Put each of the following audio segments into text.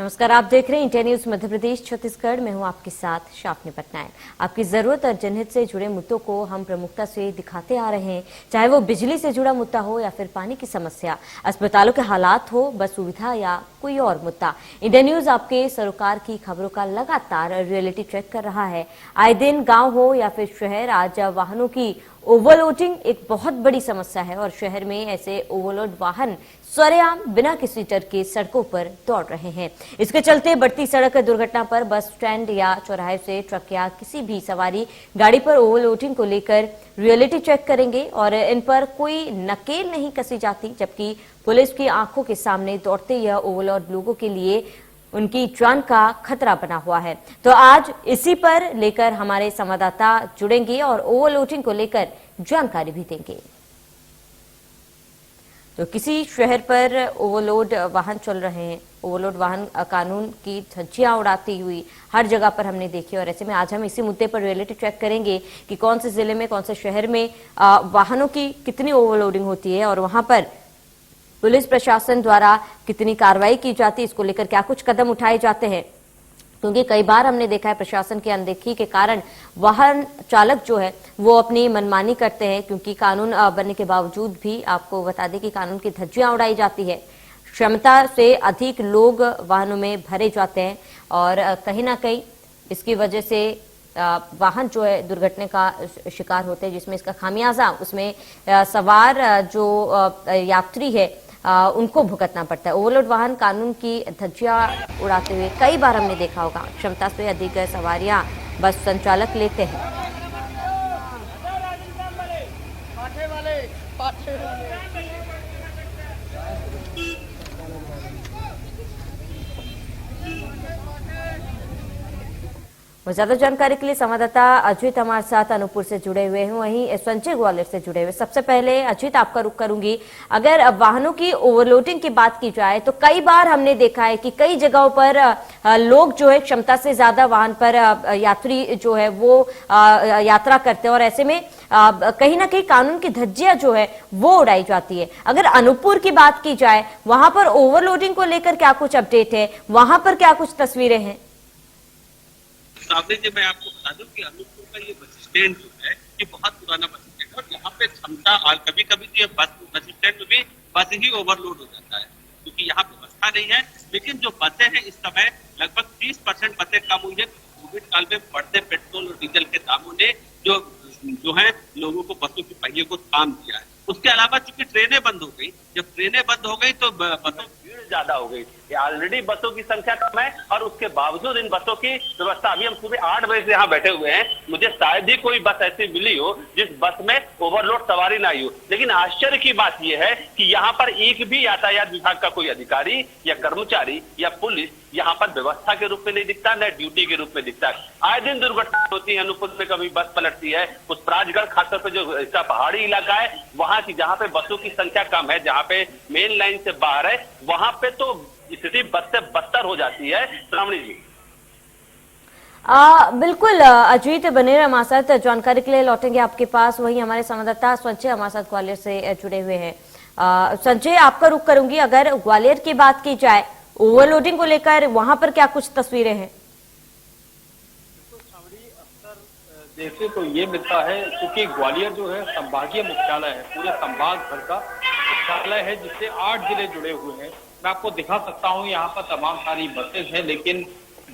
नमस्कार, आप देख रहे हैं इंडिया न्यूज मध्य प्रदेश छत्तीसगढ़। मैं हूं आपके साथ शाफनी पटनायक। आपकी जरूरत और जनहित से जुड़े मुद्दों को हम प्रमुखता से दिखाते आ रहे हैं, चाहे वो बिजली से जुड़ा मुद्दा हो या फिर पानी की समस्या, अस्पतालों के हालात हो, बस सुविधा या कोई और मुद्दा। इंडिया न्यूज आपके सरोकार की खबरों का लगातार रियलिटी चेक कर रहा है। आए दिन गाँव हो या फिर शहर, आज वाहनों की ओवरलोडिंग एक बहुत बड़ी समस्या है और शहर में ऐसे ओवरलोड वाहन सरेआम बिना किसी डर के सड़कों पर दौड़ रहे हैं। इसके चलते बढ़ती सड़क दुर्घटना पर बस स्टैंड या चौराहे से ट्रक या किसी भी सवारी गाड़ी पर ओवरलोडिंग को लेकर रियलिटी चेक करेंगे और इन पर कोई नकेल नहीं कसी जाती, जबकि पुलिस की आंखों के सामने दौड़ते यह ओवरलोड लोगों के लिए उनकी जान का खतरा बना हुआ है। तो आज इसी पर लेकर हमारे संवाददाता जुड़ेंगे और ओवरलोडिंग को लेकर जानकारी भी देंगे। तो किसी शहर पर ओवरलोड वाहन चल रहे हैं, ओवरलोड वाहन कानून की धज्जियां उड़ाती हुई हर जगह पर हमने देखी और ऐसे में आज हम इसी मुद्दे पर रियलिटी चेक करेंगे कि कौन से जिले में, कौन से शहर में वाहनों की कितनी ओवरलोडिंग होती है और वहां पर पुलिस प्रशासन द्वारा कितनी कार्रवाई की जाती है, इसको लेकर क्या कुछ कदम उठाए जाते हैं। क्योंकि कई बार हमने देखा है प्रशासन की अनदेखी के कारण वाहन चालक जो है वो अपनी मनमानी करते हैं, क्योंकि कानून बनने के बावजूद भी आपको बता दें कि कानून की धज्जियां उड़ाई जाती है। क्षमता से अधिक लोग वाहनों में भरे जाते हैं और कहीं ना कहीं इसकी वजह से वाहन जो है दुर्घटना का शिकार होते हैं, जिसमें इसका खामियाजा उसमें सवार जो यात्री है उनको भुगतना पड़ता है। ओवरलोड वाहन कानून की धज्जियां उड़ाते हुए कई बार हमने देखा होगा, क्षमता से अधिक सवारियां बस संचालक लेते हैं। ज्यादा जानकारी के लिए संवाददाता अजीत हमारे साथ अनूपपुर से जुड़े हुए हैं, वहीं संजय ग्वालियर से जुड़े हुए। सबसे पहले अजीत, आपका रुख करूंगी। अगर वाहनों की ओवरलोडिंग की बात की जाए तो कई बार हमने देखा है कि कई जगहों पर लोग जो है क्षमता से ज्यादा वाहन पर यात्री जो है वो यात्रा करते हैं और ऐसे में कहीं ना कहीं कानून की धज्जियां जो है वो उड़ाई जाती है। अगर अनूपपुर की बात की जाए, वहां पर ओवरलोडिंग को लेकर क्या कुछ अपडेट है, वहां पर क्या कुछ तस्वीरें हैं? सामने जी मैं आपको बता दूं कि अनूपपुर का ये बस स्टैंड जो है ये बहुत पुराना बस स्टैंड है और यहाँ पे क्षमता और कभी कभी तो ये बस स्टैंड में भी बस ही ओवरलोड हो जाता है, क्योंकि यहाँ व्यवस्था नहीं है। लेकिन जो बसें हैं इस समय लगभग 30% बसें कम हुई है। कोविड काल में बढ़ते पेट्रोल और डीजल के दामों ने जो है लोगों को बसों के पहिए को थाम दिया है। उसके अलावा चूंकि ट्रेनें बंद हो गई, जब ट्रेनें बंद हो गई तो बसों भीड़ ज्यादा हो गई। ऑलरेडी बसों की संख्या कम है और उसके बावजूद इन बसों की व्यवस्था, अभी हम सुबह 8 बजे से यहाँ बैठे हुए हैं, मुझे शायद ही कोई बस ऐसी मिली हो जिस बस में ओवरलोड सवारी ना आई हो। लेकिन आश्चर्य की बात यह है कि यहाँ पर एक भी यातायात विभाग का कोई अधिकारी या कर्मचारी या पुलिस यहाँ पर व्यवस्था के रूप में नहीं दिखता, न ड्यूटी के रूप में दिखता है। आए दिन दुर्घटना होती है, अनूपपुर में कभी बस पलटती है। पुष्पराजगढ़ खासतौर पर जो इसका पहाड़ी इलाका है वहां की, जहाँ पे बसों की संख्या कम है, जहाँ पे मेन लाइन से बाहर है, वहां पे तो स्थिति बद से बदतर हो जाती है। श्रावणी जी बिल्कुल अजीत बने रहे हमारे साथ, जानकारी के लिए लौटेंगे आपके पास। वहीं हमारे संवाददाता संजय हमारे साथ ग्वालियर से जुड़े हुए हैं। संजय, आपका रुख करूंगी। अगर ग्वालियर की बात की जाए, ओवरलोडिंग को लेकर वहां पर क्या कुछ तस्वीरें हैं? जैसे तो ये मिलता है क्योंकि ग्वालियर जो है संभागीय मुख्यालय है, पूरे संभाग भर का मुख्यालय है जिससे 8 जिले जुड़े हुए हैं। मैं आपको दिखा सकता हूँ यहाँ पर तमाम सारी बसेज हैं, लेकिन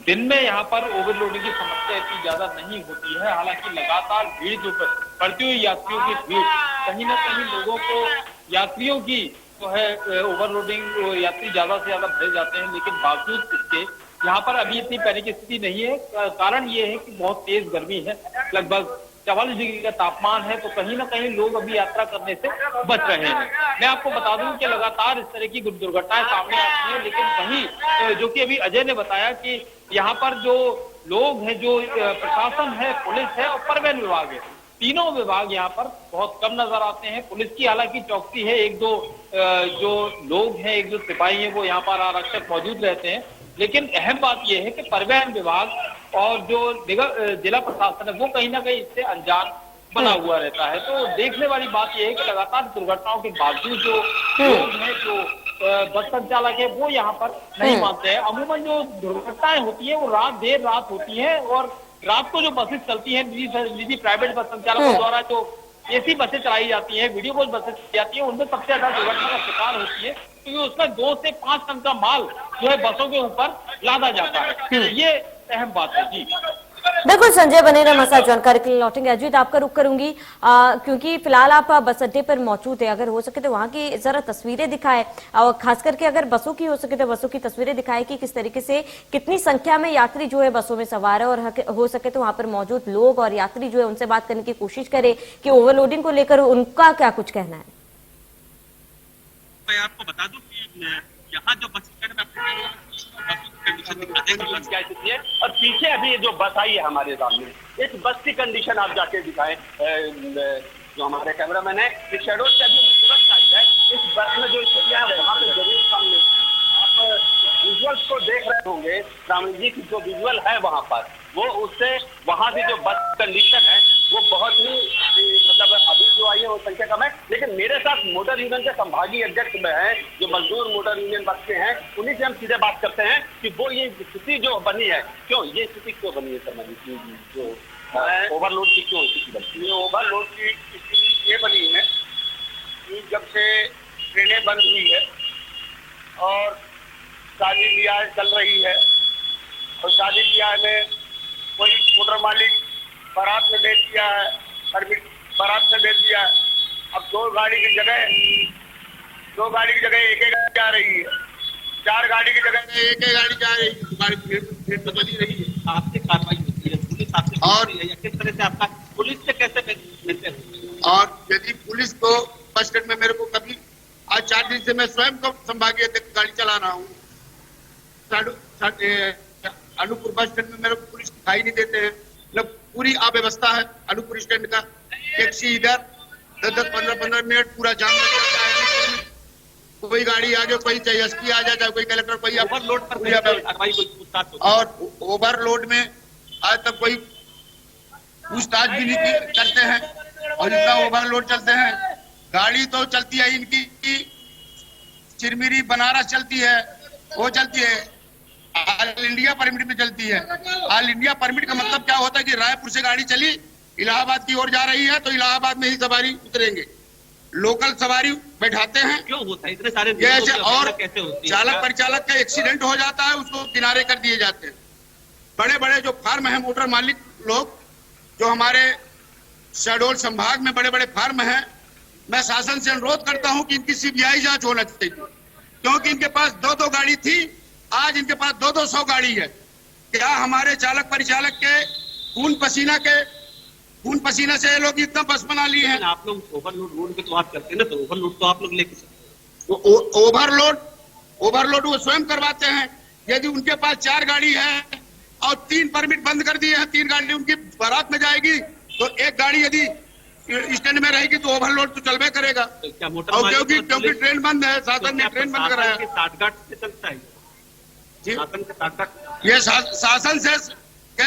दिन में यहाँ पर ओवरलोडिंग की समस्या इतनी ज्यादा नहीं होती है। हालांकि लगातार भीड़ जो बढ़ती हुई यात्रियों की भीड़ कहीं ना कहीं लोगों को, यात्रियों की जो है ओवरलोडिंग, यात्री ज्यादा से ज्यादा भरे जाते हैं, लेकिन बावजूद इसके यहाँ पर अभी इतनी पैनिक स्थिति नहीं है। कारण ये है कि बहुत तेज गर्मी है, लगभग 44 डिग्री का तापमान है, तो कहीं ना कहीं लोग अभी यात्रा करने से बच रहे हैं। मैं आपको बता दूं कि लगातार इस तरह की दुर्घटनाएं सामने आती हैं, लेकिन कहीं जो कि अभी अजय ने बताया कि यहाँ पर जो लोग हैं, जो प्रशासन है, पुलिस है और परिवहन विभाग है, तीनों विभाग यहाँ पर बहुत कम नजर आते हैं। पुलिस की हालांकि चौकसी है, एक दो जो लोग हैं, एक दो सिपाही हैं, वो यहाँ पर आरक्षक मौजूद रहते हैं, लेकिन अहम बात यह है कि परिवहन विभाग और जो जिला प्रशासन है वो कहीं ना कहीं इससे अनजान बना हुआ रहता है। तो देखने वाली बात यह है कि लगातार दुर्घटनाओं के बावजूद जो लोग हैं, जो बस संचालक है वो यहाँ पर नहीं मानते हैं। अमूमन जो दुर्घटनाएं होती है वो देर रात होती है, और रात को जो बसेस चलती हैं निजी प्राइवेट बस संचालकों द्वारा जो एसी बसें चलाई जाती हैं, वीडियो बस बसें चलाई जाती हैं, उनमें सबसे ज्यादा दुर्घटना का शिकार होती है, क्योंकि उसमें 2 से 5 टन का माल जो है बसों के ऊपर लादा जाता है। ये अहम बात है जी। बिल्कुल संजय, बने रहे हमारे साथ जानकारी के लिए लौटेंगे। अजीत, आपका रुख करूंगी क्योंकि फिलहाल आप बस अड्डे पर मौजूद है, अगर हो सके तो वहां की जरा तस्वीरें दिखाएं, और खास करके अगर बसों की हो सके तो बसों की तस्वीरें दिखाएं कि किस तरीके से कितनी संख्या में यात्री जो है बसों में सवार है, और हो सके तो वहां पर मौजूद लोग और यात्री जो है उनसे बात करने की कोशिश करे कि ओवरलोडिंग को लेकर उनका क्या कुछ कहना है। मैं आपको बता दूं कि यहाँ जो बस स्टैंड में कंडीशन क्या स्थिति है, और पीछे अभी जो बस आई है हमारे सामने, इस बस की कंडीशन आप जाके दिखाएं। जो हमारे कैमरामैन है, इस शेडोज से अभी तुरंत आई है, इस बस में जो स्थितियां है वहाँ पे जरूर सामने आप विजुअल्स को देख रहे होंगे। रामजी जी की जो विजुअल है वहाँ पर, वो उससे वहाँ की जो बस कंडीशन है वो बहुत ही मतलब अभी जो आई है वो संख्या कम है। लेकिन मेरे साथ मोटर यूनियन के संभागीय अध्यक्ष में है, जो मजदूर मोटर यूनियन बस के हैं, उन्हीं से हम सीधे बात करते हैं कि वो ये स्थिति जो बनी है, क्यों ये स्थिति क्यों बनी है सर? जो ओवरलोड की क्यों स्थिति बनी? ये ओवरलोड की स्थिति ये बनी है कि जब से ट्रेनें बंद हुई है और शादी ब्याह चल रही है, और शादी ब्याह में कोई मोटर मालिक बारात में दे दिया है, परमिट बारात में दे दिया है। अब 2 गाड़ी की जगह एक गाड़ी जा रही है, 4 गाड़ी की जगह एक गाड़ी जा रही है, गाड़ी फिर तो बनी रही है। आपसे कार्रवाई होती है, पुलिस आपसे और किस तरह से आपका पुलिस से कैसे मिलते हैं? और यदि पुलिस को बस स्टैंड में मेरे को कभी आज 4 दिन से मैं स्वयं को संभागीय गाड़ी चला रहा हूँ, अनूपपुर बस स्टैंड में मेरे को पुलिस दिखाई नहीं देते हैं। मतलब पूरी अव्यवस्था है अनूपपुर स्टैंड का। टैक्सी इधर 10-15 मिनट पूरा जाम लग जाता है, कोई गाड़ी आगे, कोई चाहे एसपी आ जाता है, कोई कलेक्टर, कोई ओवरलोड पर, और ओवरलोड में आज तक कोई पूछताछ भी नहीं करते हैं, और इतना ओवरलोड चलते हैं। गाड़ी तो चलती है इनकी चिरमिरी बनारस चलती है, वो चलती है ऑल इंडिया परमिट में चलती है। ऑल इंडिया परमिट का मतलब क्या होता है कि रायपुर से गाड़ी चली, इलाहाबाद की ओर जा रही है तो इलाहाबाद में ही सवारी उतरेंगे, लोकल सवारी बैठाते हैं। क्यों होता है इतने सारे ऐसे? और चालक परिचालक का एक्सीडेंट हो जाता है, उसको किनारे कर दिए जाते हैं। बड़े बड़े जो फार्म है, मोटर मालिक लोग जो हमारे शहडोल संभाग में बड़े बड़े फार्म हैं, मैं शासन से अनुरोध करता हूं कि इनकी सीबीआई जांच होना चाहिए, क्योंकि इनके पास 2-2 गाड़ी थी, आज इनके पास 200 गाड़ी है। क्या हमारे चालक परिचालक के खून पसीना से ये लोग इतना बस बना लिए हैं? आप लोग ओवरलोड रोड पे तो आप करते हैं ना, तो ओवरलोड तो आप लोग लेके सकते। ओवरलोड वो स्वयं करवाते हैं। यदि उनके पास 4 गाड़ी है और 3 परमिट बंद कर दिए हैं, 3 गाड़ी उनकी बारात में जाएगी, तो 1 गाड़ी यदि स्टैंड में रहेगी तो ओवरलोड तो चलबे करेगा। तो क्या मोटर क्योंकि ट्रेन बंद है, शासन ने ट्रेन बंद कराया। 60 से चलता है ये शासन से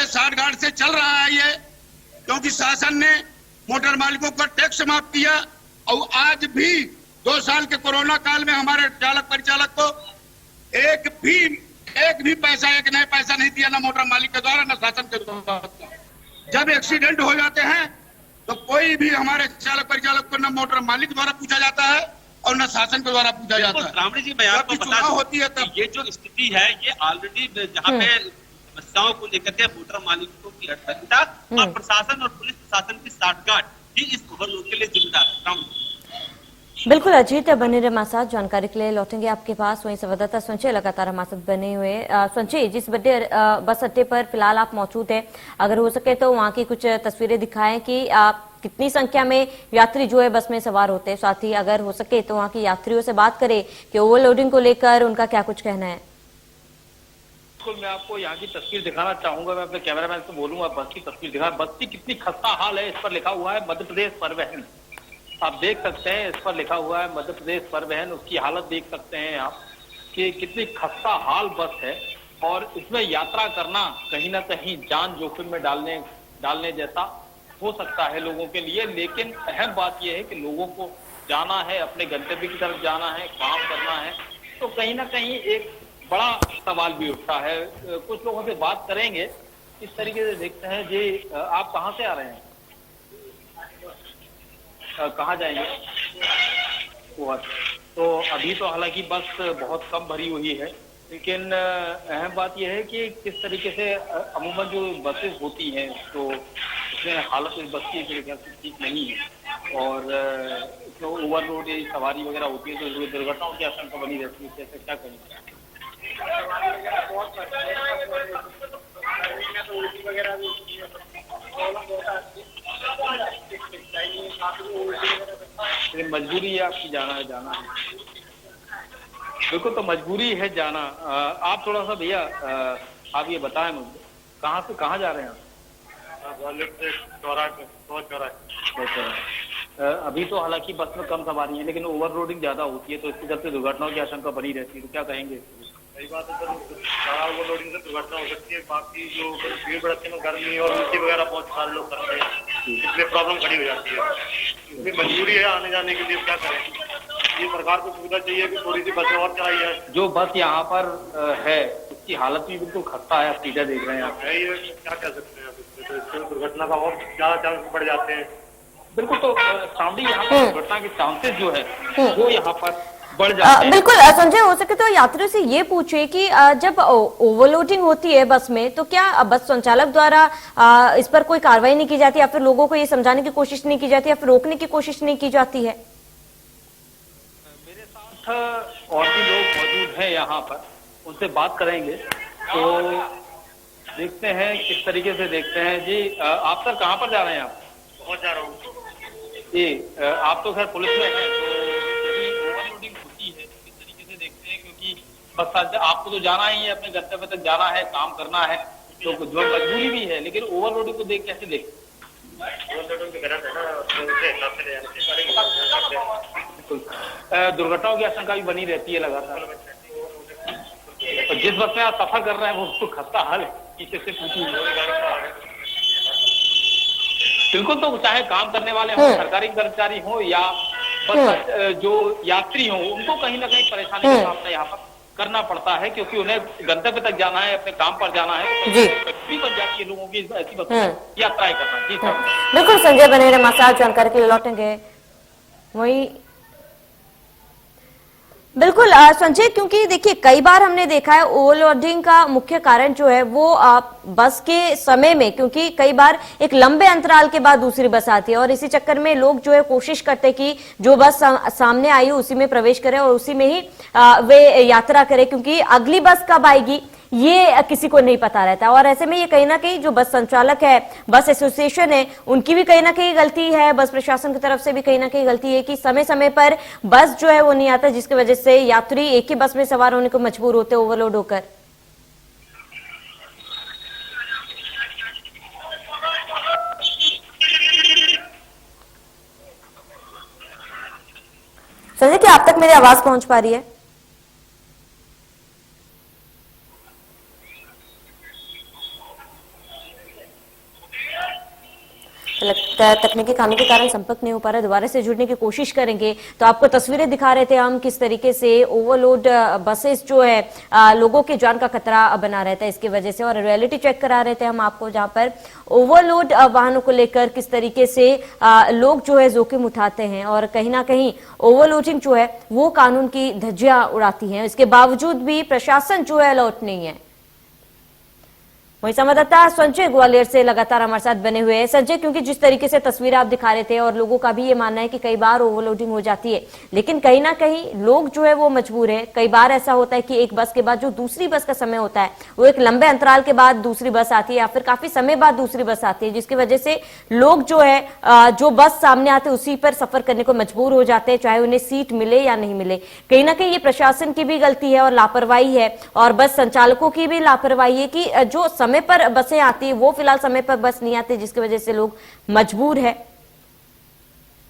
60 से चल रहा है ये, क्योंकि शासन ने मोटर मालिकों का टैक्स माफ किया, और आज भी 2 साल के कोरोना काल में हमारे चालक परिचालक को एक भी पैसा, एक नया पैसा नहीं दिया, ना मोटर मालिक के द्वारा, ना शासन के द्वारा। जब एक्सीडेंट हो जाते हैं तो कोई भी हमारे चालक परिचालक को न मोटर मालिक द्वारा पूछा जाता है और न शासन के द्वारा पूछा जाता है। रामणी जी, मैं आपको बता दूं होती है तब ये जो स्थिति है, ये ऑलरेडी जहाँ पे समस्याओं को लेकर के मोटर मालिकों की अड़चना और प्रशासन और पुलिस प्रशासन की साठगांठ ही इस ओवरलोड के लिए जिम्मेदार है। बिल्कुल अजीत, बने रहे हमारे साथ, जानकारी के लिए लौटेंगे आपके पास। वहीं संवाददाता संजय लगातार हमारे साथ बने हुए। संजय, जिस बस अड्डे पर फिलहाल आप मौजूद हैं, अगर हो सके तो वहां की कुछ तस्वीरें दिखाएं कि कितनी संख्या में यात्री जो है बस में सवार होते हैं, साथ ही अगर हो सके तो वहां की यात्रियों से बात करें कि ओवरलोडिंग को लेकर उनका क्या कुछ कहना है। मैं आपको यहाँ की तस्वीर दिखाना चाहूंगा, मैं अपने कैमरामैन से बोलूंगा बस की तस्वीर दिखा। बस की कितनी खस्ता हाल है, इस पर लिखा हुआ है मध्य प्रदेश परिवहन, आप देख सकते हैं, इस पर लिखा हुआ है मध्य प्रदेश परिवहन। उसकी हालत देख सकते हैं आप कि कितनी खस्ता हाल बस है, और इसमें यात्रा करना कहीं ना कहीं जान जोखिम में डालने जैसा हो सकता है लोगों के लिए। लेकिन अहम बात यह है कि लोगों को जाना है, अपने गंतव्य की तरफ जाना है, काम करना है, तो कहीं ना कहीं एक बड़ा सवाल भी उठता है। कुछ लोगों से बात करेंगे, इस तरीके से देखते हैं जी। आप कहाँ से आ रहे हैं, कहाँ जाएंगे? तो अभी तो हालांकि बस बहुत कम भरी हुई है, लेकिन अहम बात यह है कि किस तरीके से अमूमन जो बसेस होती हैं तो उसमें हालत इस बस की मेरे ख्याल से ठीक नहीं है, और जो ओवरलोड सवारी वगैरह होती है तो दुर्घटनाओं की आशंका बनी रहती है। कैसे क्या करेंगे? मजबूरी है आपकी, जाना है। बिल्कुल, तो मजबूरी है जाना। आप थोड़ा सा भैया आप ये बताएं मुझे, कहाँ से कहाँ जा रहे हैं आप? अभी तो हालांकि बस में कम सवारी है, लेकिन ओवरलोडिंग ज्यादा होती है तो इसके चलते दुर्घटनाओं की आशंका बनी रहती है, तो क्या कहेंगे? सही बात है सर, बड़ा ओवरलोडिंग से दुर्घटना हो सकती है। बाकी जो भीड़ भड़के में गर्मी और उल्टी वगैरह बहुत सारे लोग करते हैं, इसलिए प्रॉब्लम खड़ी हो जाती है। इसलिए मजबूरी है आने जाने के लिए, क्या करें? ये सरकार को सुविधा चाहिए कि थोड़ी सी बसें और चलाई है। जो बस यहाँ पर है उसकी हालत भी बिल्कुल खस्ता है, आप सीधा देख रहे हैं आप। ये क्या कह सकते हैं आप इससे? तो इससे दुर्घटना का और ज्यादा चांस बढ़ जाते हैं। बिल्कुल, तो सामने यहाँ पर दुर्घटना के चांसेस जो है वो यहाँ पर बढ़ जाते हैं। बिल्कुल संजय, हो सके तो यात्रियों से ये पूछे कि जब ओवरलोडिंग होती है बस में तो क्या बस संचालक द्वारा इस पर कोई कार्रवाई नहीं की जाती, या फिर लोगों को ये समझाने की कोशिश नहीं की जाती, या फिर रोकने की कोशिश नहीं की जाती है? मेरे साथ और भी लोग मौजूद हैं यहाँ पर, उनसे बात करेंगे तो देखते हैं किस तरीके से देखते हैं। जी आप सर कहाँ पर जा रहे हैं? आप पहुंच जा रहा हूँ जी। आप तो खैर पुलिस में हैं, तो ओवरलोडिंग होती है किस तरीके से देखते हैं? क्योंकि बस आपको तो जाना ही है, अपने गंतव्य तक जाना है, काम करना है, तो जो मजबूरी भी है, लेकिन ओवरलोडिंग को देख कैसे देखते? दुर्घटनाओं की आशंका भी बनी रहती है लगातार। तो जिस बस में आप सफर कर रहे हैं वो खस्ता हाल है, किसी से पूछिए। बिल्कुल, तो चाहे काम करने वाले हों, सरकारी कर्मचारी हों या बस जो यात्री हों, उनको कहीं ना कहीं परेशानी का सामना यहाँ पर करना पड़ता है, क्योंकि उन्हें गंतव्य तक जाना है, अपने काम पर जाना है। जी, बन जाती है लोगों की ऐसी बस यात्राएं करना। जी बिल्कुल संजय, बने रहे, मसाज जानकारी के लिए लौटेंगे। वही बिल्कुल संजय, क्योंकि देखिए कई बार हमने देखा है ओवरलोडिंग का मुख्य कारण जो है वो बस के समय में, क्योंकि कई बार एक लंबे अंतराल के बाद दूसरी बस आती है और इसी चक्कर में लोग जो है कोशिश करते हैं कि जो बस सामने आई हो उसी में प्रवेश करें और उसी में ही वे यात्रा करें, क्योंकि अगली बस कब आएगी ये किसी को नहीं पता रहता। और ऐसे में ये कहीं ना कहीं जो बस संचालक है, बस एसोसिएशन है, उनकी भी कहीं ना कहीं गलती है, बस प्रशासन की तरफ से भी कहीं ना कहीं गलती है कि समय समय पर बस जो है वो नहीं आता, जिसकी वजह से यात्री एक ही बस में सवार होने को मजबूर होते हैं ओवरलोड होकर। संजय, क्या आप तक मेरी आवाज पहुंच पा रही है? लगता है तकनीकी खामी के कारण संपर्क नहीं हो पा रहा है, दोबारा से जुड़ने की कोशिश करेंगे। तो आपको तस्वीरें दिखा रहे थे हम किस तरीके से ओवरलोड बसेस जो है लोगों की जान का खतरा बना रहता है इसकी वजह से, और रियलिटी चेक करा रहे थे हम आपको, जहां पर ओवरलोड वाहनों को लेकर किस तरीके से लोग जो है जोखिम उठाते हैं और कहीं ना कहीं ओवरलोडिंग जो है वो कानून की धज्जियां उड़ाती है। इसके बावजूद भी प्रशासन जो है अलर्ट नहीं है। वही संवाददाता संजय ग्वालियर से लगातार हमारे साथ बने हुए हैं। संजय, क्योंकि जिस तरीके से तस्वीर आप दिखा रहे थे और लोगों का भी ये मानना है कि कई बार ओवरलोडिंग हो जाती है, लेकिन कहीं ना कहीं लोग जो है वो मजबूर है। कई बार ऐसा होता है कि एक बस के बाद जो दूसरी बस का समय होता है वो एक लंबे अंतराल के बाद दूसरी बस आती है या फिर काफी समय बाद दूसरी बस आती है, जिसकी वजह से लोग जो है जो बस सामने आते उसी पर सफर करने को मजबूर हो जाते हैं, चाहे उन्हें सीट मिले या नहीं मिले। कहीं ना कहीं ये प्रशासन की भी गलती है और लापरवाही है, और बस संचालकों की भी लापरवाही है कि जो समय पर बसें आती है वो फिलहाल समय पर बस नहीं आती, जिसकी वजह से लोग मजबूर है।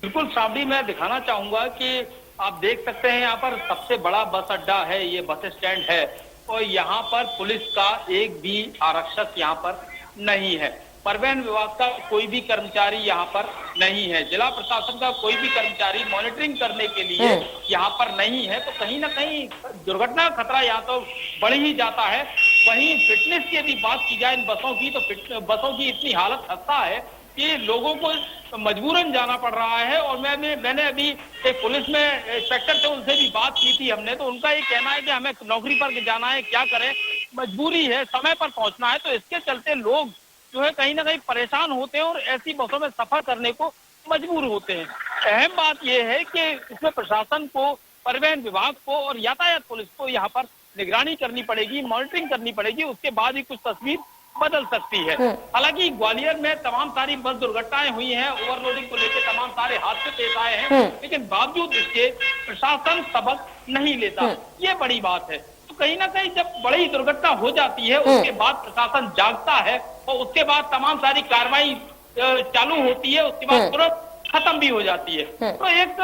बिल्कुल सामने मैं दिखाना चाहूंगा कि आप देख सकते हैं यहाँ पर सबसे बड़ा बस अड्डा है, ये बस स्टैंड है, और यहाँ पर पुलिस का एक भी आरक्षक यहाँ पर नहीं है। परिवहन विभाग का कोई भी कर्मचारी यहाँ पर नहीं है, जिला प्रशासन का कोई भी कर्मचारी मॉनिटरिंग करने के लिए यहाँ पर नहीं है। तो कहीं ना कहीं दुर्घटना का खतरा यहाँ तो बढ़ ही जाता है। वहीं फिटनेस की यदि बात की जाए इन बसों की, तो बसों की इतनी हालत खस्ता है कि लोगों को मजबूरन जाना पड़ रहा है। और मैंने अभी एक पुलिस में इंस्पेक्टर थे, उनसे भी बात की थी हमने, तो उनका ये कहना है कि हमें नौकरी पर जाना है, क्या करें, मजबूरी है, समय पर पहुंचना है। तो इसके चलते लोग जो है कहीं ना कहीं परेशान होते हैं और ऐसी बसों में सफर करने को मजबूर होते हैं। अहम बात यह है कि इसमें प्रशासन को, परिवहन विभाग को और यातायात पुलिस को यहाँ पर निगरानी करनी पड़ेगी, मॉनिटरिंग करनी पड़ेगी, उसके बाद ही कुछ तस्वीर बदल सकती है। हालांकि ग्वालियर में तमाम सारी बस दुर्घटनाएं हुई हैं, ओवरलोडिंग को लेकर तमाम सारे हादसे पेश आए हैं, लेकिन बावजूद इसके प्रशासन सबक नहीं लेता, ये बड़ी बात है। तो कहीं ना कहीं जब बड़ी दुर्घटना हो जाती है, उसके बाद प्रशासन जागता है और उसके बाद तमाम सारी कार्रवाई चालू होती है, उसके बाद तुरंत खत्म भी हो जाती है। तो एक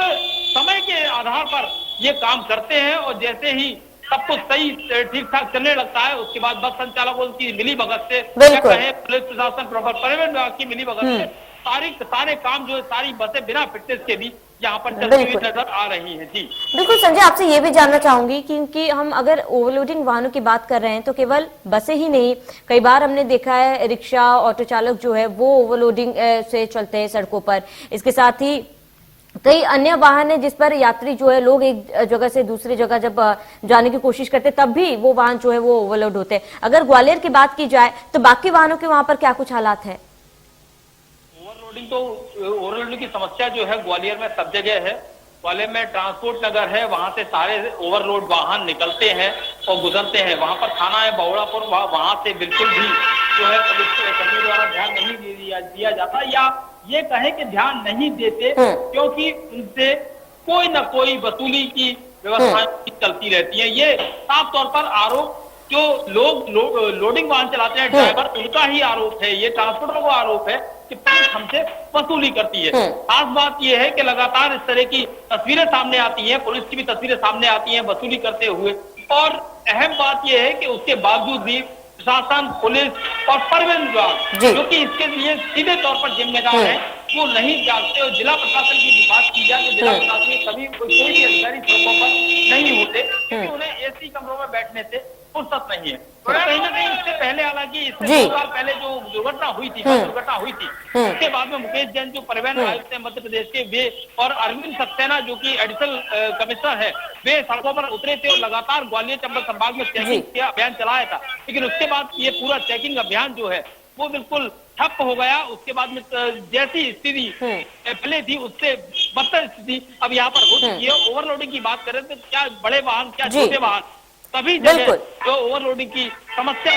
समय के आधार पर ये काम करते हैं और जैसे ही सब कुछ सही ठीक ठाक चलने लगता है, उसके बाद बस संचालकों की मिली भगत से, पुलिस प्रशासन, परिवहन विभाग की मिली भगत से सारे काम जो है, सारी बसें बिना फिटनेस के भी यहाँ पर चलती हुई नजर आ रही हैं। जी बिल्कुल संजय, आपसे ये भी जानना चाहूंगी क्योंकि हम अगर ओवरलोडिंग वाहनों की बात कर रहे हैं तो केवल बसें ही नहीं, कई बार हमने देखा है रिक्शा, ऑटो चालक जो है वो ओवरलोडिंग से चलते हैं सड़कों पर। इसके साथ ही कई अन्य वाहन है जिस पर यात्री जो है, लोग एक जगह से दूसरी जगह जब जाने की कोशिश करते तब भी वो वाहन जो है वो ओवरलोड होते हैं। अगर ग्वालियर की बात की जाए तो बाकी वाहनों के वहां पर क्या कुछ हालात है? ओवरलोडिंग की समस्या जो है ग्वालियर में सब जगह है। ग्वालियर में ट्रांसपोर्ट नगर है, वहां से सारे ओवरलोड वाहन निकलते हैं और गुजरते हैं। वहां पर थाना है बहुड़ापुर, वहां से बिल्कुल भी जो है पुलिस कर्मियों द्वारा ध्यान नहीं दिया जाता, या ये कहे कि ध्यान नहीं देते क्योंकि उनसे कोई न कोई वसूली की व्यवस्थाएं चलती रहती है। ये साफ तौर पर आरोप जो लोग लोडिंग वाहन चलाते हैं ड्राइवर, उनका ही आरोप है, ये ट्रांसपोर्टर को आरोप है कि पुलिस हमसे वसूली करती है। खास बात यह है कि लगातार इस तरह की तस्वीरें सामने आती हैं, पुलिस की भी तस्वीरें सामने आती हैं वसूली करते हुए। और अहम बात यह है कि उसके बावजूद भी प्रशासन, पुलिस और परिवहन विभाग जो कि इसके लिए सीधे तौर पर जिम्मेदार है, वो नहीं जागते। और जिला प्रशासन की भी बात की जाए तो जिला प्रशासन में कभी कोई भी अधिकारी सड़कों पर नहीं होते, क्योंकि उन्हें एसी कमरों में बैठने से फुर्सत नहीं है। तो कहीं ना कहीं इससे पहले, हालांकि इससे 2 साल पहले जो दुर्घटना हुई थी, उसके बाद में मुकेश जैन जो परिवहन आयुक्त है मध्य प्रदेश के, वे और अरविंद सक्सेना जो कि एडिशनल कमिश्नर है, वे सड़कों पर उतरे थे और लगातार ग्वालियर चंबल संभाग में चेकिंग का अभियान चलाया था। लेकिन उसके बाद ये पूरा चेकिंग अभियान जो है वो बिल्कुल ठप हो गया। उसके बाद में जैसी स्थिति पहले थी उससे बदतर स्थिति अब यहाँ पर हो चुकी है। ओवरलोडिंग की बात करें तो क्या बड़े वाहन, क्या छोटे वाहन, सभी जगह जो ओवरलोडिंग की समस्या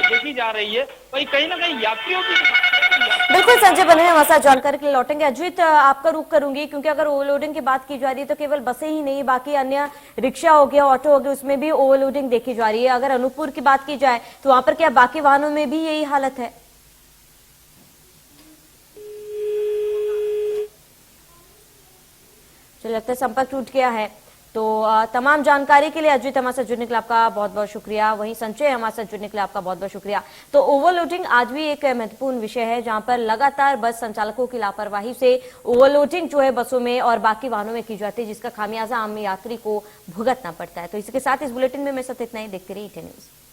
देखी जा रही है, वही कहीं ना कहीं यात्रियों की। बिल्कुल संजय बने हमारे साथ जानकारी के लिए लौटेंगे। अजीत, आपका रुख करूंगी क्योंकि अगर ओवरलोडिंग की बात की जा रही है तो केवल बसें ही नहीं, बाकी अन्य रिक्शा हो गया, ऑटो हो गया, उसमें भी ओवरलोडिंग देखी जा रही है। अगर अनूपपुर की बात की जाए तो वहां पर क्या बाकी वाहनों में भी यही हालत है? जो लगता है संपर्क टूट गया है। तो तमाम जानकारी के लिए अजीत हमारे साथ जुड़ने के लिए आपका बहुत बहुत शुक्रिया। वहीं संजय हमारे साथ जुड़ने के लिए आपका बहुत बहुत शुक्रिया। तो ओवरलोडिंग आज भी एक महत्वपूर्ण विषय है जहां पर लगातार बस संचालकों की लापरवाही से ओवरलोडिंग जो है बसों में और बाकी वाहनों में की जाती है, जिसका खामियाजा आम यात्री को भुगतना पड़ता है। तो इसी के साथ इस बुलेटिन में मेरे साथ इतना ही। देखते रहिए ETN न्यूज़।